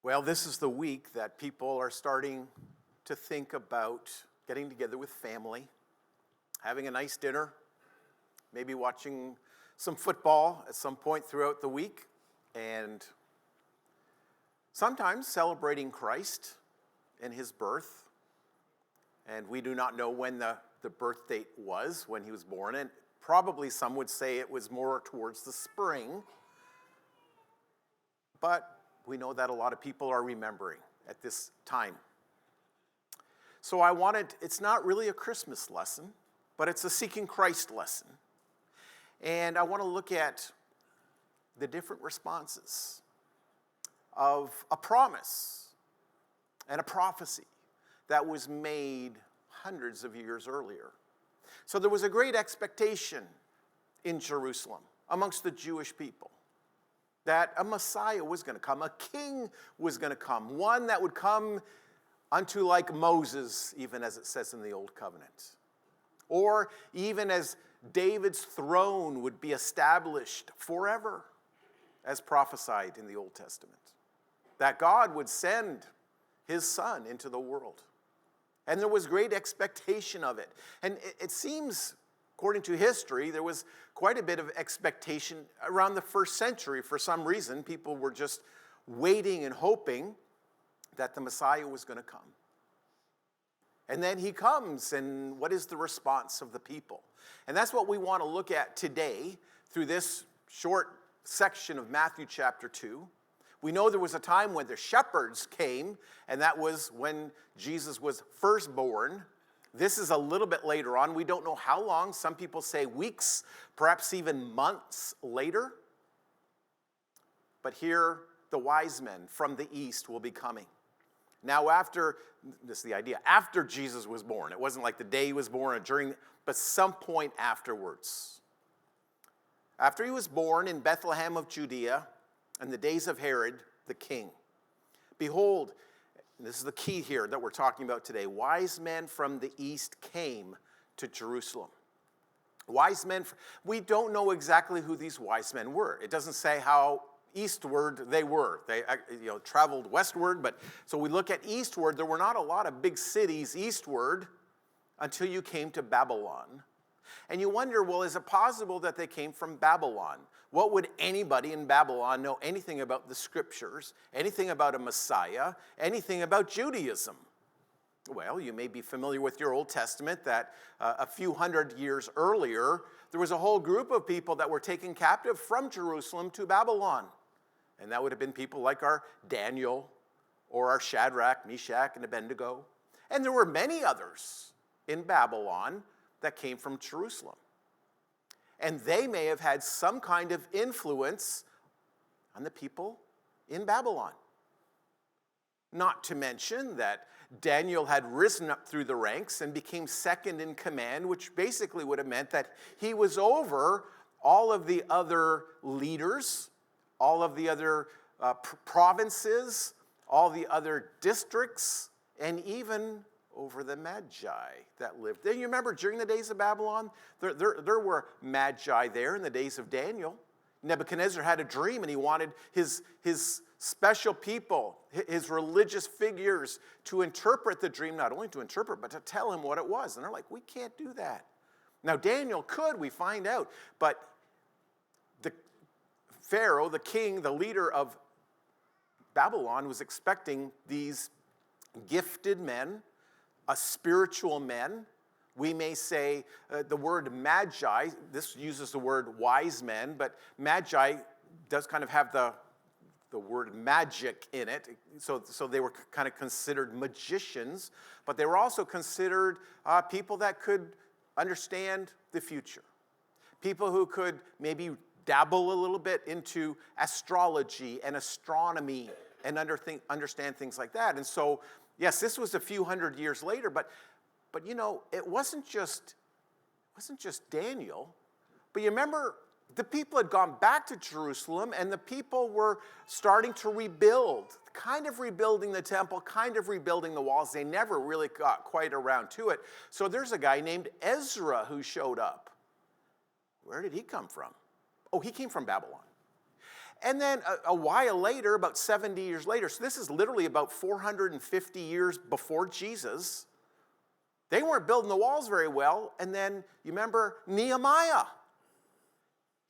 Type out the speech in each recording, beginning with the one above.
Well, this is the week that people are starting to think about getting together with family, having a nice dinner, maybe watching some football at some point throughout the week, and sometimes celebrating Christ and his birth. And we do not know when the birth date was, when he was born, and probably some would say it was more towards the spring. But we know that a lot of people are remembering at this time. So it's not really a Christmas lesson, but it's a Seeking Christ lesson. And I want to look at the different responses of a promise and a prophecy that was made hundreds of years earlier. So there was a great expectation in Jerusalem amongst the Jewish people that a Messiah was going to come, a king was going to come, one that would come unto like Moses, even as it says in the Old Covenant. Or even as David's throne would be established forever, as prophesied in the Old Testament. That God would send his son into the world. And there was great expectation of it. And it seems, according to history, there was quite a bit of expectation around the first century. For some reason, people were just waiting and hoping that the Messiah was going to come. And then he comes, and what is the response of the people? And that's what we want to look at today through this short section of Matthew chapter 2. We know there was a time when the shepherds came, and that was when Jesus was first born. This is a little bit later on. We don't know how long. Some people say weeks, perhaps even months later. But here, the wise men from the east will be coming. Now this is the idea, after Jesus was born. It wasn't like the day he was born or during, but some point afterwards. After he was born in Bethlehem of Judea, in the days of Herod the king. Behold, and this is the key here that we're talking about today. Wise men from the east came to Jerusalem. Wise men, we don't know exactly who these wise men were. It doesn't say how eastward they were. They traveled westward, but so we look at eastward. There were not a lot of big cities eastward until you came to Babylon. And you wonder, well, is it possible that they came from Babylon? What would anybody in Babylon know anything about the scriptures, anything about a Messiah, anything about Judaism? Well, you may be familiar with your Old Testament that a few hundred years earlier, there was a whole group of people that were taken captive from Jerusalem to Babylon. And that would have been people like our Daniel or our Shadrach, Meshach, and Abednego. And there were many others in Babylon that came from Jerusalem. And they may have had some kind of influence on the people in Babylon. Not to mention that Daniel had risen up through the ranks and became second in command, which basically would have meant that he was over all of the other leaders, all of the other provinces, all the other districts, and even over the Magi that lived there. You remember during the days of Babylon, there were Magi there in the days of Daniel. Nebuchadnezzar had a dream and he wanted his special people, his religious figures to interpret the dream, not only to interpret, but to tell him what it was. And they're like, we can't do that. Now Daniel could, we find out, but the Pharaoh, the king, the leader of Babylon was expecting these gifted men, spiritual men. We may say the word magi, this uses the word wise men, but magi does kind of have the word magic in it. So they were kind of considered magicians, but they were also considered people that could understand the future. People who could maybe dabble a little bit into astrology and astronomy and understand things like that. And so, yes, this was a few hundred years later, but it wasn't just Daniel. But you remember, the people had gone back to Jerusalem, and the people were starting to rebuild, kind of rebuilding the temple, kind of rebuilding the walls. They never really got quite around to it. So there's a guy named Ezra who showed up. Where did he come from? Oh, he came from Babylon. And then a while later, about 70 years later, so this is literally about 450 years before Jesus, they weren't building the walls very well. And then, you remember Nehemiah?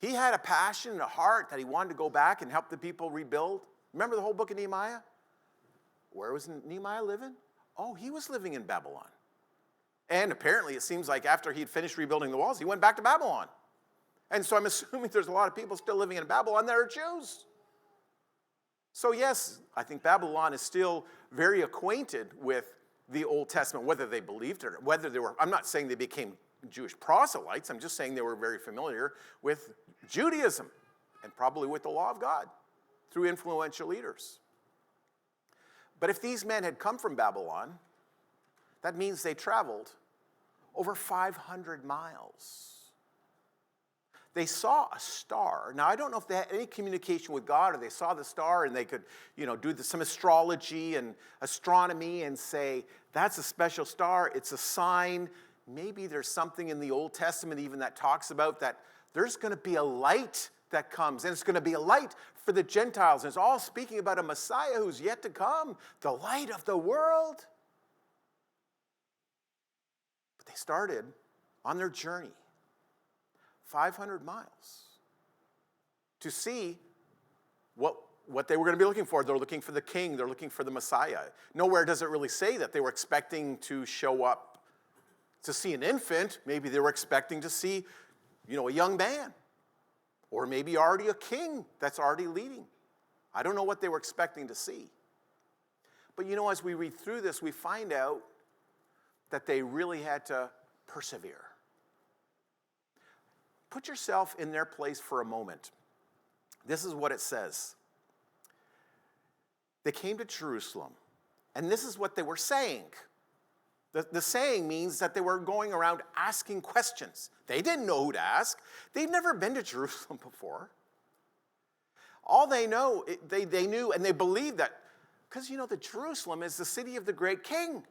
He had a passion and a heart that he wanted to go back and help the people rebuild. Remember the whole book of Nehemiah? Where was Nehemiah living? Oh, he was living in Babylon. And apparently it seems like after he'd finished rebuilding the walls, he went back to Babylon. And so I'm assuming there's a lot of people still living in Babylon that are Jews. So yes, I think Babylon is still very acquainted with the Old Testament, whether they believed it or whether they were, I'm not saying they became Jewish proselytes, I'm just saying they were very familiar with Judaism and probably with the law of God through influential leaders. But if these men had come from Babylon, that means they traveled over 500 miles. They saw a star. Now, I don't know if they had any communication with God or they saw the star and they could, do some astrology and astronomy and say, that's a special star, it's a sign. Maybe there's something in the Old Testament even that talks about that there's going to be a light that comes, and it's going to be a light for the Gentiles. And it's all speaking about a Messiah who's yet to come, the light of the world. But they started on their journey, 500 miles, to see what they were going to be looking for. They're looking for the king. They're looking for the Messiah. Nowhere does it really say that they were expecting to show up to see an infant. Maybe they were expecting to see, a young man. Or maybe already a king that's already leading. I don't know what they were expecting to see. But as we read through this, we find out that they really had to persevere. Put yourself in their place for a moment. This is what it says. They came to Jerusalem, and this is what they were saying. The saying means that they were going around asking questions. They didn't know who to ask. They'd never been to Jerusalem before. All they know, they knew and they believed that, because the Jerusalem is the city of the great king.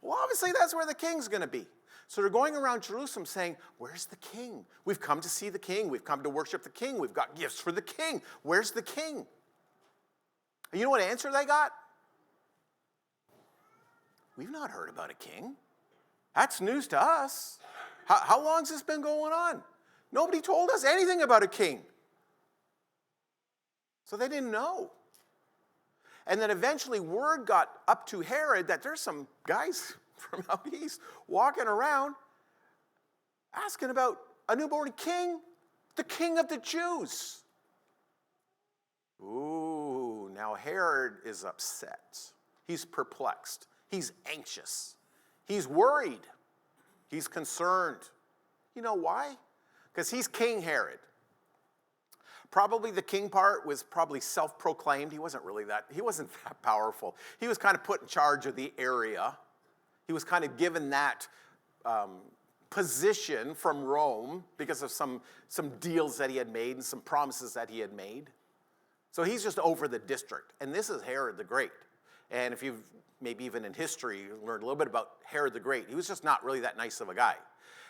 Well, obviously that's where the king's going to be. So they're going around Jerusalem saying, where's the king? We've come to see the king. We've come to worship the king. We've got gifts for the king. Where's the king? And you know what answer they got? We've not heard about a king. That's news to us. How long has this been going on? Nobody told us anything about a king. So they didn't know. And then eventually word got up to Herod that there's some guys from out east walking around asking about a newborn king, the king of the Jews. Ooh, now Herod is upset. He's perplexed. He's anxious. He's worried. He's concerned. You know why? Because he's King Herod. Probably the king part was probably self-proclaimed. He wasn't that powerful. He was kind of put in charge of the area. He was kind of given that position from Rome because of some deals that he had made and some promises that he had made. So he's just over the district. And this is Herod the Great. And if you've maybe even in history learned a little bit about Herod the Great, he was just not really that nice of a guy.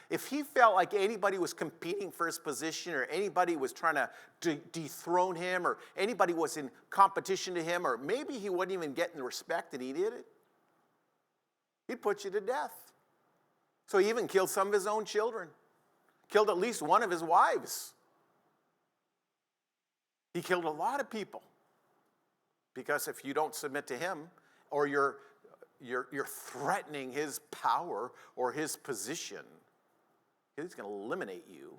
If he felt like anybody was competing for his position or anybody was trying to dethrone him or anybody was in competition to him or maybe he wasn't even getting the respect that he needed, he'd put you to death. So he even killed some of his own children, killed at least one of his wives. He killed a lot of people. Because if you don't submit to him, or you're threatening his power or his position, he's going to eliminate you.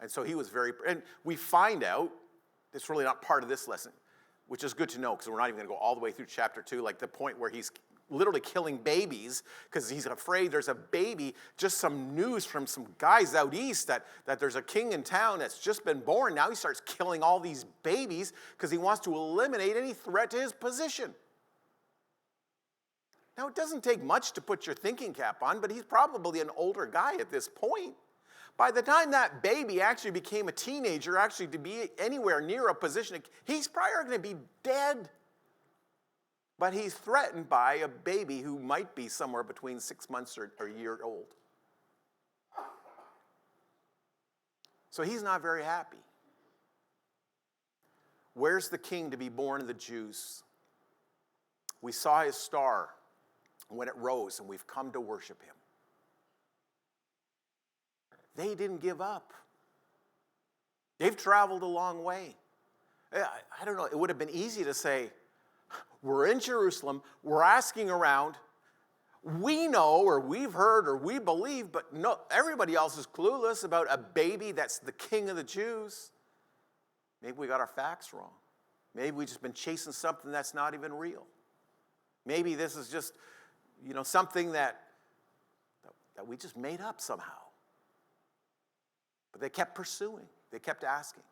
And so he was and we find out, it's really not part of this lesson, which is good to know because we're not even going to go all the way through chapter 2, like the point where he's literally killing babies because he's afraid there's a baby, just some news from some guys out east that there's a king in town that's just been born. Now he starts killing all these babies because he wants to eliminate any threat to his position. Now, it doesn't take much to put your thinking cap on, but he's probably an older guy at this point. By the time that baby actually became a teenager, actually to be anywhere near a position, he's probably going to be dead. But he's threatened by a baby who might be somewhere between 6 months or a year old. So he's not very happy. Where's the king to be born of the Jews? We saw his star when it rose, and we've come to worship him. They didn't give up. They've traveled a long way. I don't know, it would have been easy to say, we're in Jerusalem, we're asking around, we know or we've heard or we believe, but no, everybody else is clueless about a baby that's the king of the Jews. Maybe we got our facts wrong. Maybe we've just been chasing something that's not even real. Maybe this is just, something that we just made up somehow. But they kept pursuing. They kept asking.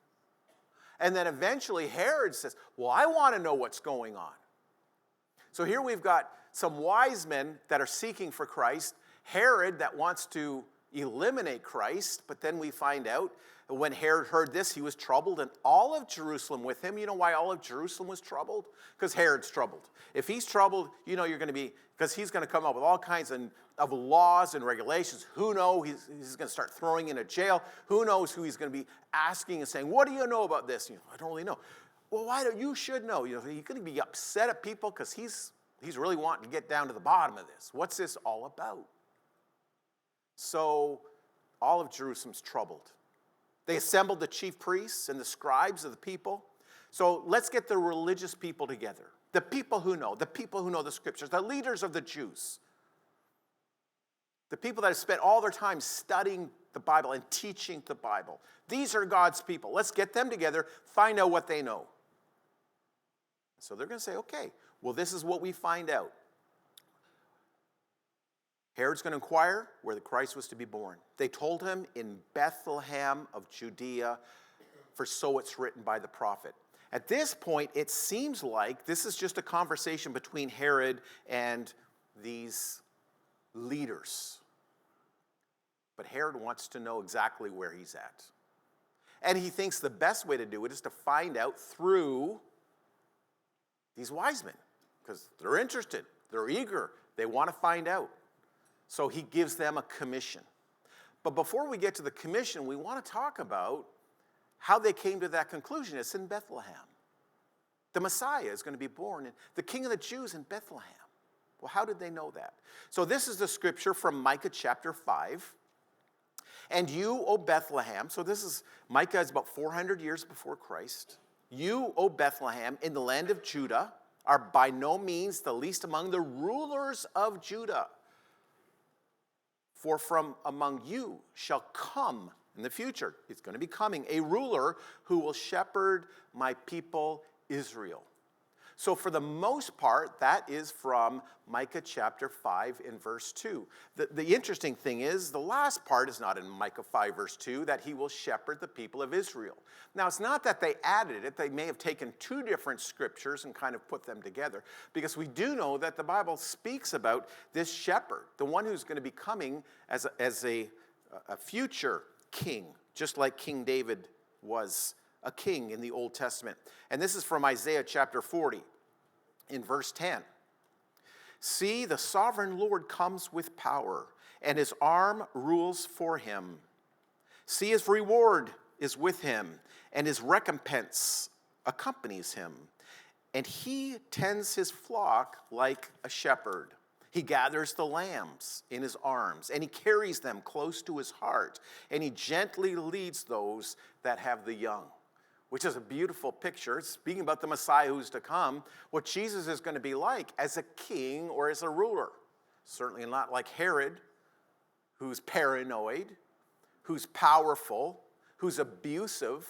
And then eventually Herod says, well, I want to know what's going on. So here we've got some wise men that are seeking for Christ. Herod that wants to eliminate Christ. But then we find out when Herod heard this, he was troubled, and all of Jerusalem with him. You know why all of Jerusalem was troubled? Because Herod's troubled. If he's troubled, you're going to be, because he's going to come up with all kinds of laws and regulations. Who knows? He's going to start throwing in a jail. Who knows who he's going to be asking and saying, what do you know about this? I don't really know. Well, why don't you should know? He's going to be upset at people because he's really wanting to get down to the bottom of this. What's this all about? So all of Jerusalem's troubled. They assembled the chief priests and the scribes of the people. So let's get the religious people together. The people who know the scriptures, the leaders of the Jews. The people that have spent all their time studying the Bible and teaching the Bible. These are God's people. Let's get them together, find out what they know. So they're going to say, okay, well, this is what we find out. Herod's going to inquire where the Christ was to be born. They told him in Bethlehem of Judea, for so it's written by the prophet. At this point, it seems like this is just a conversation between Herod and these leaders. But Herod wants to know exactly where he's at. And he thinks the best way to do it is to find out through these wise men, because they're interested, they're eager, they want to find out. So he gives them a commission. But before we get to the commission, we want to talk about how they came to that conclusion. It's in Bethlehem. The Messiah is going to be born, the King of the Jews in Bethlehem. Well, how did they know that? So this is the scripture from Micah chapter 5. And you, O Bethlehem, so this is, Micah is about 400 years before Christ. You, O Bethlehem, in the land of Judah, are by no means the least among the rulers of Judah. For from among you shall come, in the future, it's going to be coming, a ruler who will shepherd my people Israel. So for the most part, that is from Micah chapter 5 in verse 2. The interesting thing is, the last part is not in Micah 5 verse 2, that he will shepherd the people of Israel. Now, it's not that they added it. They may have taken two different scriptures and kind of put them together, because we do know that the Bible speaks about this shepherd, the one who's going to be coming as a future king, just like King David was a king in the Old Testament. And this is from Isaiah chapter 40 in verse 10. See, the sovereign Lord comes with power, and his arm rules for him. See, his reward is with him, and his recompense accompanies him. And he tends his flock like a shepherd. He gathers the lambs in his arms, and he carries them close to his heart, and he gently leads those that have the young. Which is a beautiful picture, speaking about the Messiah who's to come, what Jesus is going to be like as a king or as a ruler. Certainly not like Herod, who's paranoid, who's powerful, who's abusive,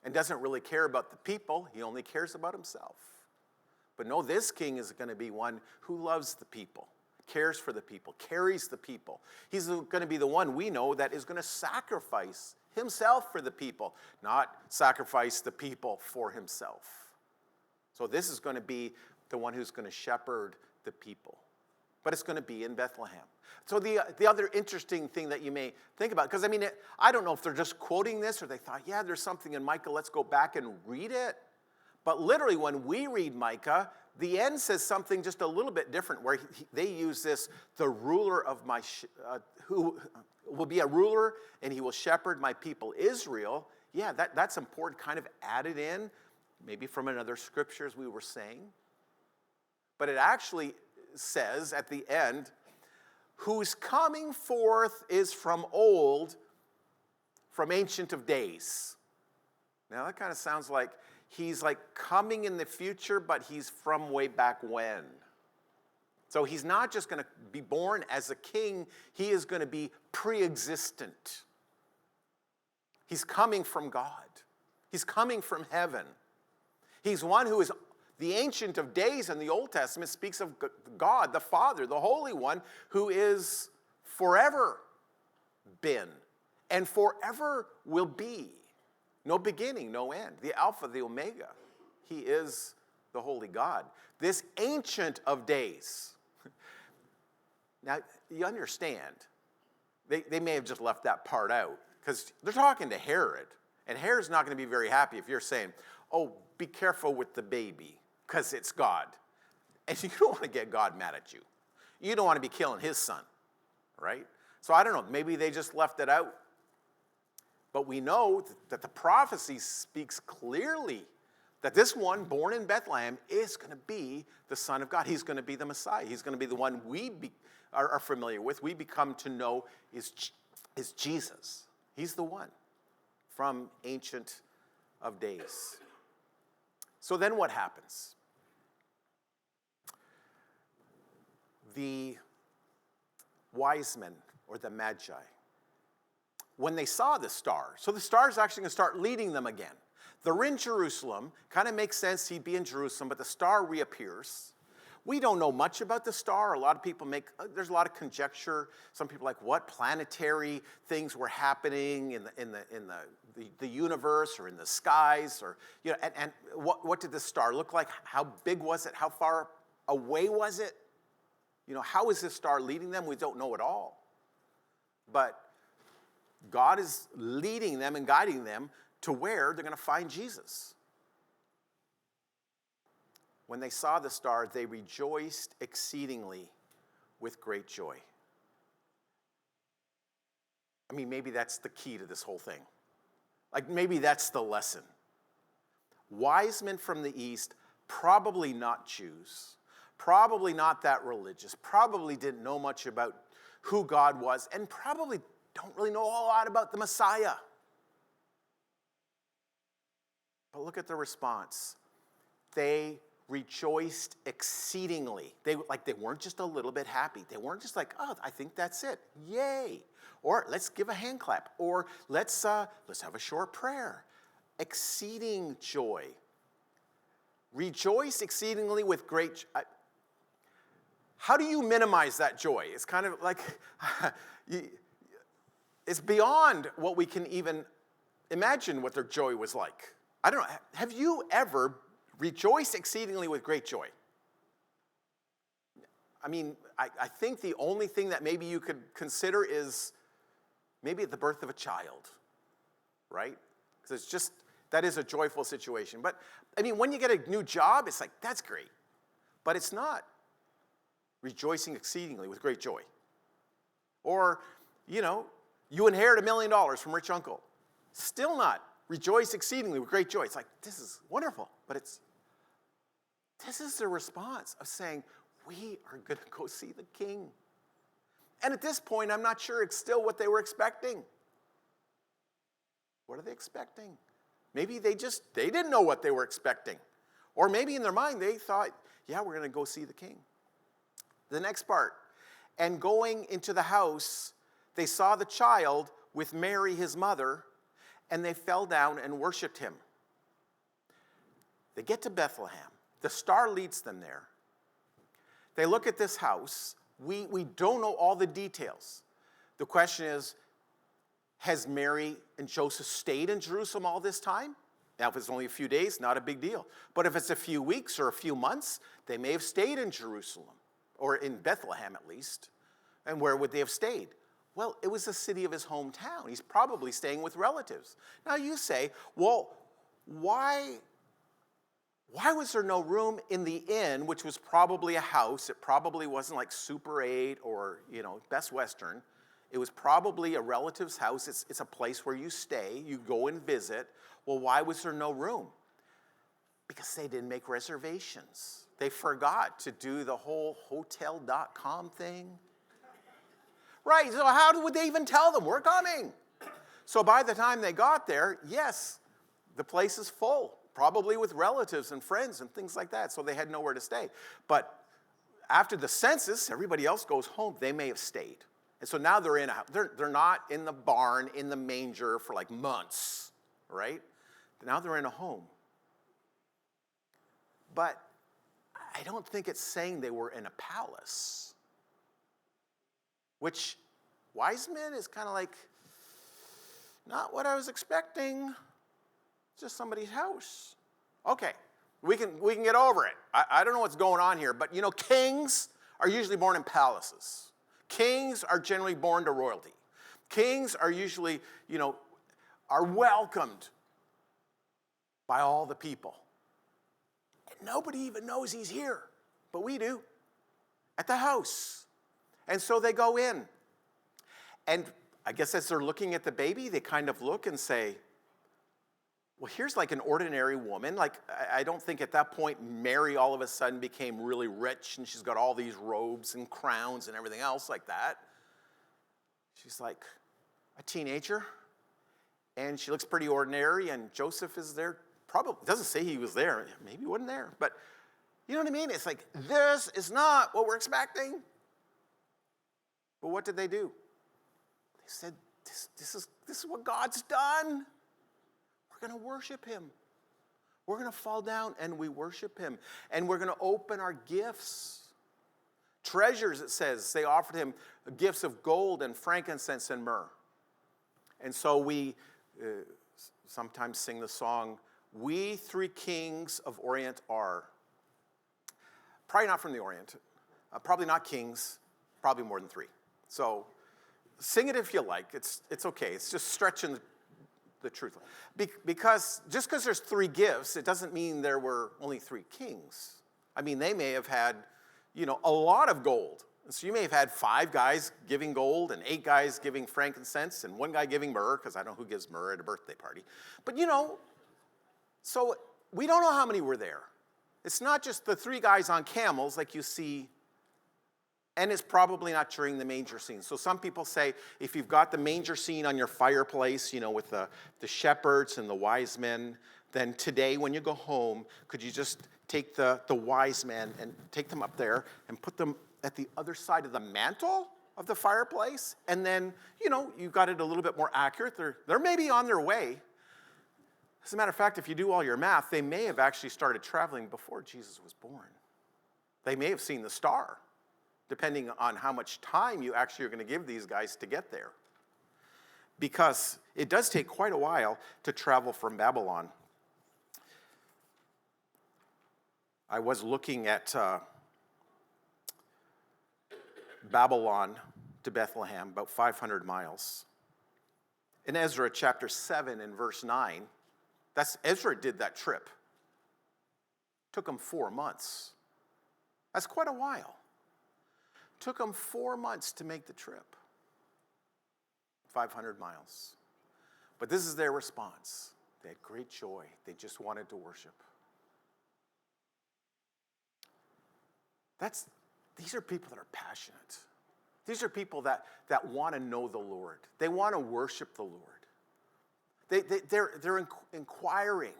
and doesn't really care about the people. He only cares about himself. But no, this king is going to be one who loves the people, cares for the people, carries the people. He's going to be the one we know that is going to sacrifice himself for the people, not sacrifice the people for himself. So this is going to be the one who's going to shepherd the people. But it's going to be in Bethlehem. So the other interesting thing that you may think about, because I don't know if they're just quoting this or they thought, yeah, there's something in Micah, let's go back and read it. But literally when we read Micah, the end says something just a little bit different, where they use this, the ruler of who will be a ruler, and he will shepherd my people Israel. yeah, that's important, kind of added in, maybe from another scripture, as we were saying. But it actually says at the end, whose coming forth is from old, from ancient of days. Now that kind of sounds like he's like coming in the future, but he's from way back when. So he's not just going to be born as a king, he is going to be pre-existent. He's coming from God. He's coming from heaven. He's one who is the Ancient of Days in the Old Testament, speaks of God, the Father, the Holy One, who is forever been and forever will be. No beginning, no end. The Alpha, the Omega. He is the Holy God. This Ancient of Days. Now, you understand, they may have just left that part out because they're talking to Herod. And Herod's not going to be very happy if you're saying, oh, be careful with the baby because it's God. And you don't want to get God mad at you. You don't want to be killing his son, right? So I don't know, maybe they just left it out. But we know that the prophecy speaks clearly that this one born in Bethlehem is going to be the Son of God. He's going to be the Messiah. He's going to be the one we are familiar with, we become to know is Jesus. He's the one from Ancient of Days. So then what happens? The wise men, or the magi, when they saw the star, so the star is actually going to start leading them again. They're in Jerusalem. Kind of makes sense he'd be in Jerusalem, but the star reappears. We don't know much about the star. A lot of people there's a lot of conjecture. Some people are like, what planetary things were happening in the universe or in the skies, or and what did the star look like? How big was it? How far away was it? How is this star leading them? We don't know at all. But God is leading them and guiding them to where they're going to find Jesus. When they saw the star, they rejoiced exceedingly with great joy. I mean, maybe that's the key to this whole thing. Like, maybe that's the lesson. Wise men from the East, probably not Jews, probably not that religious, probably didn't know much about who God was, and probably don't really know a whole lot about the Messiah. But look at the response. They rejoiced exceedingly. They weren't just a little bit happy. They weren't just like, oh, I think that's it. Yay. Or let's give a hand clap. Or let's have a short prayer. Exceeding joy. Rejoice exceedingly with great joy. How do you minimize that joy? It's kind of like, it's beyond what we can even imagine what their joy was like. I don't know. Have you ever rejoiced exceedingly with great joy? I mean, I think the only thing that maybe you could consider is maybe at the birth of a child, right? Because that is a joyful situation. But, I mean, when you get a new job, it's like, that's great. But it's not rejoicing exceedingly with great joy. Or, you inherit $1 million from rich uncle. Still not rejoice exceedingly with great joy. It's like, this is wonderful. But this is the response of saying, we are going to go see the king. And at this point, I'm not sure it's still what they were expecting. What are they expecting? Maybe they didn't know what they were expecting. Or maybe in their mind, they thought, yeah, we're going to go see the king. The next part, and going into the house, they saw the child with Mary, his mother, and they fell down and worshiped him. They get to Bethlehem. The star leads them there. They look at this house. We don't know all the details. The question is, has Mary and Joseph stayed in Jerusalem all this time? Now, if it's only a few days, not a big deal. But if it's a few weeks or a few months, they may have stayed in Jerusalem, or in Bethlehem at least. And where would they have stayed? Well, it was the city of his hometown. He's probably staying with relatives. Now you say, well, why was there no room in the inn, which was probably a house? It probably wasn't like Super 8 or, Best Western. It was probably a relative's house. It's a place where you stay. You go and visit. Well, why was there no room? Because they didn't make reservations. They forgot to do the whole hotel.com thing. Right, so how would they even tell them, we're coming? So by the time they got there, yes, the place is full, probably with relatives and friends and things like that, so they had nowhere to stay. But after the census, everybody else goes home. They may have stayed. And so now they're in a house. They're not in the barn, in the manger for like months, right? Now they're in a home. But I don't think it's saying they were in a palace. Which, wise men is kind of like, not what I was expecting. Just somebody's house. Okay, we can get over it. I don't know what's going on here, but kings are usually born in palaces. Kings are generally born to royalty. Kings are usually, are welcomed by all the people. And nobody even knows he's here, but we do, at the house. And so they go in. And I guess as they're looking at the baby, they kind of look and say, well, here's like an ordinary woman. Like, I don't think at that point Mary all of a sudden became really rich and she's got all these robes and crowns and everything else like that. She's like a teenager, and she looks pretty ordinary, and Joseph is there. Probably doesn't say he was there. Maybe he wasn't there. But you know what I mean? It's like, this is not what we're expecting. But what did they do? They said, this is what God's done. We're going to worship him. We're going to fall down and we worship him. And we're going to open our gifts. Treasures, it says. They offered him gifts of gold and frankincense and myrrh. And so we sometimes sing the song, "We three kings of Orient are." Probably not from the Orient. Probably not kings. Probably more than three. So sing it if you like. It's okay. It's just stretching the truth. Because just because there's three gifts, it doesn't mean there were only three kings. I mean, they may have had, a lot of gold. So you may have had 5 guys giving gold and 8 guys giving frankincense and 1 guy giving myrrh, because I don't know who gives myrrh at a birthday party. But so we don't know how many were there. It's not just the 3 guys on camels like you see. And it's probably not during the manger scene. So some people say, if you've got the manger scene on your fireplace, with the shepherds and the wise men, then today when you go home, could you just take the wise men and take them up there and put them at the other side of the mantle of the fireplace? And then, you've got it a little bit more accurate. They're maybe on their way. As a matter of fact, if you do all your math, they may have actually started traveling before Jesus was born. They may have seen the star, depending on how much time you actually are going to give these guys to get there. Because it does take quite a while to travel from Babylon. I was looking at Babylon to Bethlehem, about 500 miles. In Ezra chapter 7 and verse 9, Ezra did that trip. Took him 4 months. That's quite a while. Took them 4 months to make the trip. 500 miles. But this is their response. They had great joy. They just wanted to worship. These are people that are passionate. These are people that want to know the Lord. They want to worship the Lord. They're inquiring.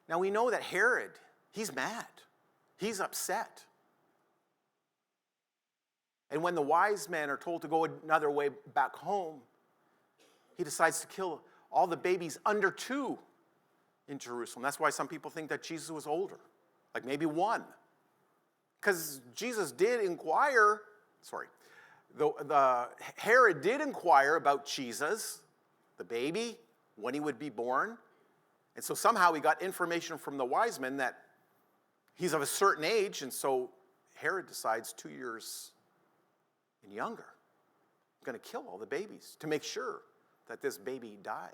Now we know that Herod, he's mad. He's upset. And when the wise men are told to go another way back home, he decides to kill all the babies under 2 in Jerusalem. That's why some people think that Jesus was older, like maybe 1. Because Jesus did inquire, the Herod did inquire about Jesus, the baby, when he would be born. And so somehow he got information from the wise men that he's of a certain age, and so Herod decides 2 years and younger. He's going to kill all the babies to make sure that this baby dies.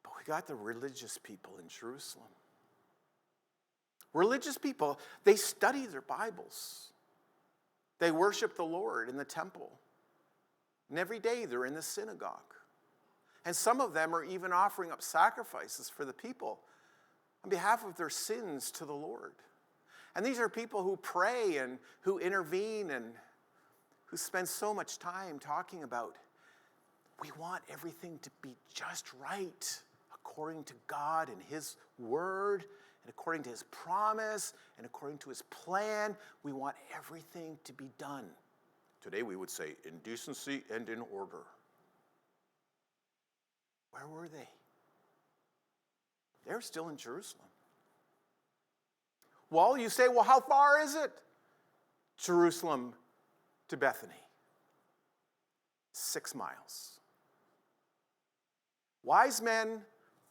But we got the religious people in Jerusalem. Religious people, they study their Bibles. They worship the Lord in the temple. And every day they're in the synagogue. And some of them are even offering up sacrifices for the people on behalf of their sins to the Lord. And these are people who pray and who intervene and who spend so much time talking about, we want everything to be just right according to God and His Word and according to His promise and according to His plan. We want everything to be done. Today we would say in decency and in order. Where were they? They're still in Jerusalem. Well, you say, well, how far is it? Jerusalem to Bethany. 6 miles. Wise men,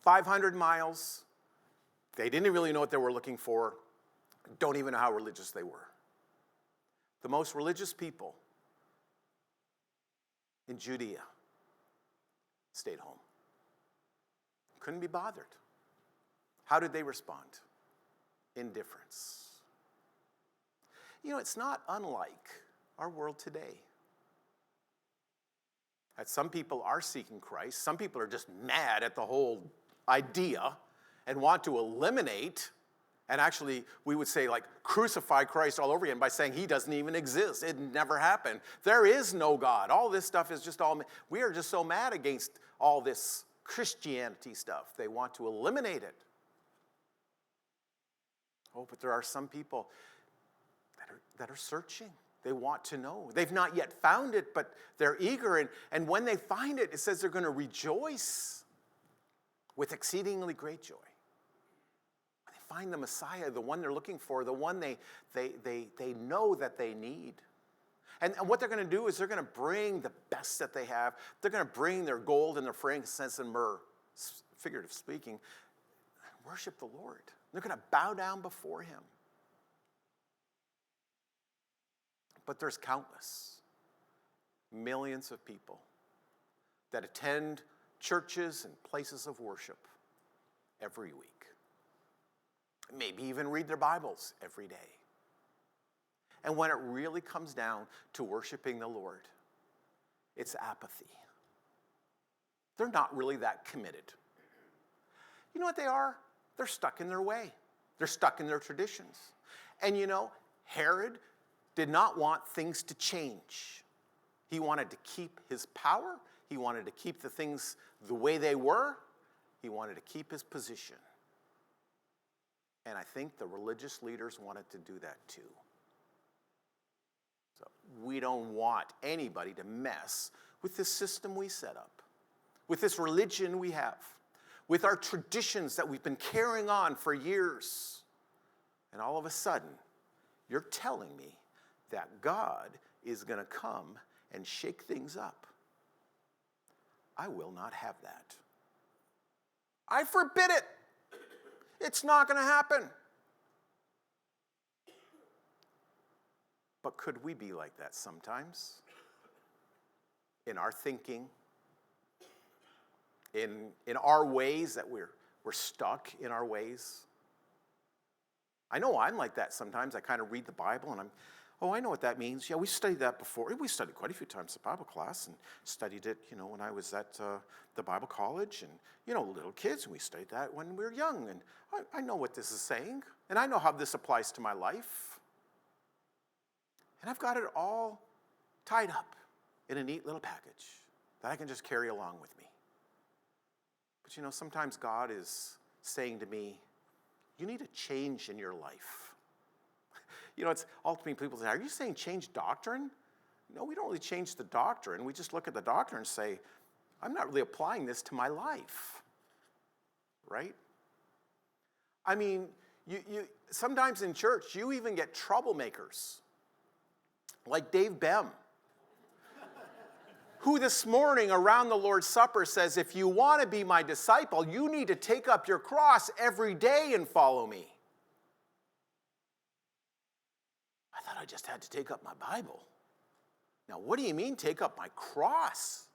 500 miles. They didn't really know what they were looking for. Don't even know how religious they were. The most religious people in Judea stayed home. Couldn't be bothered. How did they respond? Indifference. You know, it's not unlike our world today. That some people are seeking Christ. Some people are just mad at the whole idea and want to eliminate, and actually, we would say, like, crucify Christ all over again by saying He doesn't even exist. It never happened. There is no God. All this stuff is just all, we are just so mad against all this Christianity stuff. They want to eliminate it. Oh, but there are some people that are searching. They want to know. They've not yet found it, but they're eager. And when they find it, it says they're going to rejoice with exceedingly great joy. When they find the Messiah, the one they're looking for, the one they know that they need. And what they're going to do is they're going to bring the best that they have. They're going to bring their gold and their frankincense and myrrh, figuratively speaking, and worship the Lord. They're going to bow down before Him. But there's countless, millions of people that attend churches and places of worship every week. Maybe even read their Bibles every day. And when it really comes down to worshiping the Lord, it's apathy. They're not really that committed. You know what they are? They're stuck in their way. They're stuck in their traditions. And you know, Herod did not want things to change. He wanted to keep his power. He wanted to keep the things the way they were. He wanted to keep his position. And I think the religious leaders wanted to do that too. So we don't want anybody to mess with this system we set up, with this religion we have, with our traditions that we've been carrying on for years. And all of a sudden, you're telling me that God is going to come and shake things up. I will not have that. I forbid it. It's not going to happen. But could we be like that sometimes? In our thinking, in our ways, that we're stuck in our ways? I know I'm like that sometimes. I kind of read the Bible and I know what that means. Yeah, we studied that before. We studied quite a few times in Bible class and studied it, when I was at the Bible college and, little kids, and we studied that when we were young. And I know what this is saying, and I know how this applies to my life. And I've got it all tied up in a neat little package that I can just carry along with me. But, sometimes God is saying to me, you need a change in your life. It's ultimately people say, are you saying change doctrine? No, we don't really change the doctrine. We just look at the doctrine and say, I'm not really applying this to my life. Right? I mean, you sometimes in church, you even get troublemakers, like Dave Bem, who this morning around the Lord's Supper says, if you want to be my disciple, you need to take up your cross every day and follow me. I thought I just had to take up my Bible. Now, what do you mean take up my cross?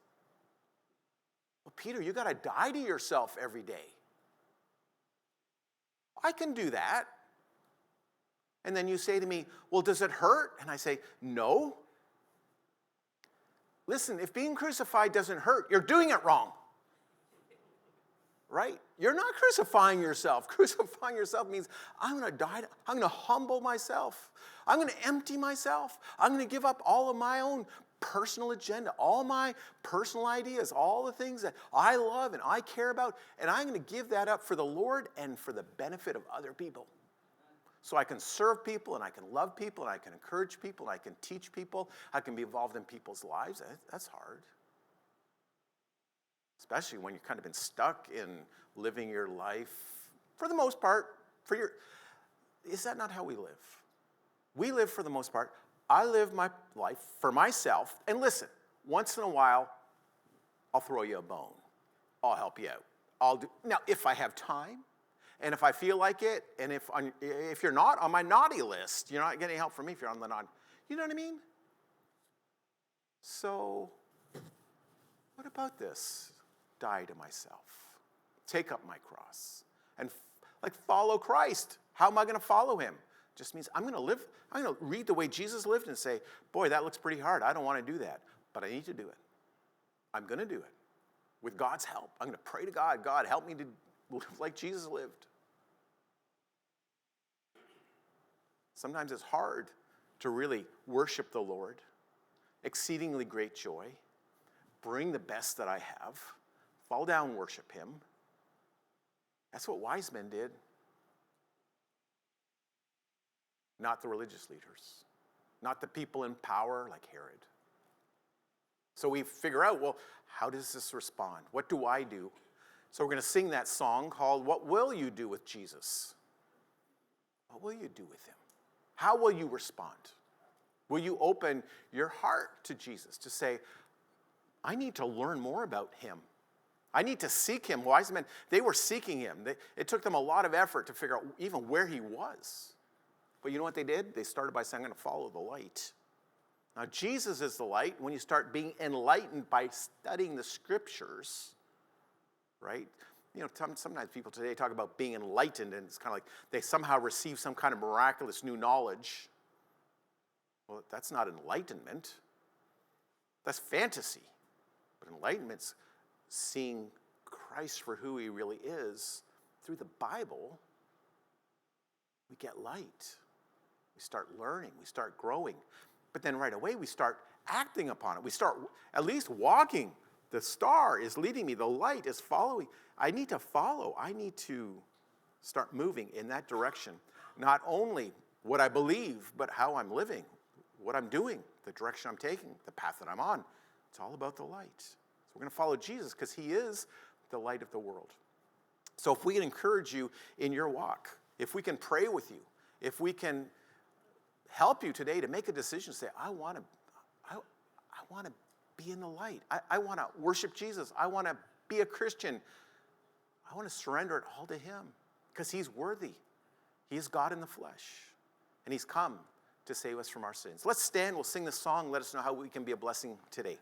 Well, Peter, you got to die to yourself every day. I can do that. And then you say to me, well, does it hurt? And I say, no. Listen, if being crucified doesn't hurt, you're doing it wrong. Right? You're not crucifying yourself. Crucifying yourself means I'm going to die. I'm going to humble myself. I'm going to empty myself. I'm going to give up all of my own personal agenda, all my personal ideas, all the things that I love and I care about, and I'm going to give that up for the Lord and for the benefit of other people. So I can serve people, and I can love people, and I can encourage people, and I can teach people. I can be involved in people's lives. That's hard. Especially when you've kind of been stuck in living your life, for the most part, is that not how we live? We live for the most part. I live my life for myself. And listen, once in a while, I'll throw you a bone. I'll help you out. Now, if I have time, and if I feel like it, and if you're not on my naughty list, you're not getting help from me if you're on the naughty. You know what I mean? So, what about this? Die to myself. Take up my cross. And follow Christ. How am I going to follow him? Just means I'm going to read the way Jesus lived and say, boy, that looks pretty hard. I don't want to do that. But I need to do it. I'm going to do it. With God's help. I'm going to pray to God. God, help me to live like Jesus lived. Sometimes it's hard to really worship the Lord. Exceedingly great joy. Bring the best that I have. Fall down and worship him. That's what wise men did. Not the religious leaders. Not the people in power like Herod. So we figure out, well, how does this respond? What do I do? So we're going to sing that song called, What Will You Do with Jesus? What will you do with him? How will you respond? Will you open your heart to Jesus to say, I need to learn more about him. I need to seek him. Wise men, they were seeking him. It took them a lot of effort to figure out even where he was. But you know what they did? They started by saying, I'm going to follow the light. Now, Jesus is the light. When you start being enlightened by studying the scriptures, right? You know, sometimes people today talk about being enlightened, and it's kind of like they somehow receive some kind of miraculous new knowledge. Well, that's not enlightenment. That's fantasy. But enlightenment's seeing Christ for who he really is. Through the Bible, we get light. We start learning. We start growing. But then right away, we start acting upon it. We start at least walking. The star is leading me. The light is following. I need to follow. I need to start moving in that direction. Not only what I believe, but how I'm living, what I'm doing, the direction I'm taking, the path that I'm on. It's all about the light. So we're going to follow Jesus because he is the light of the world. So if we can encourage you in your walk, if we can pray with you, if we can help you today to make a decision, say, I want to be in the light. I want to worship Jesus. I want to be a Christian. I want to surrender it all to him because he's worthy. He is God in the flesh, and he's come to save us from our sins. Let's stand. We'll sing this song. Let us know how we can be a blessing today.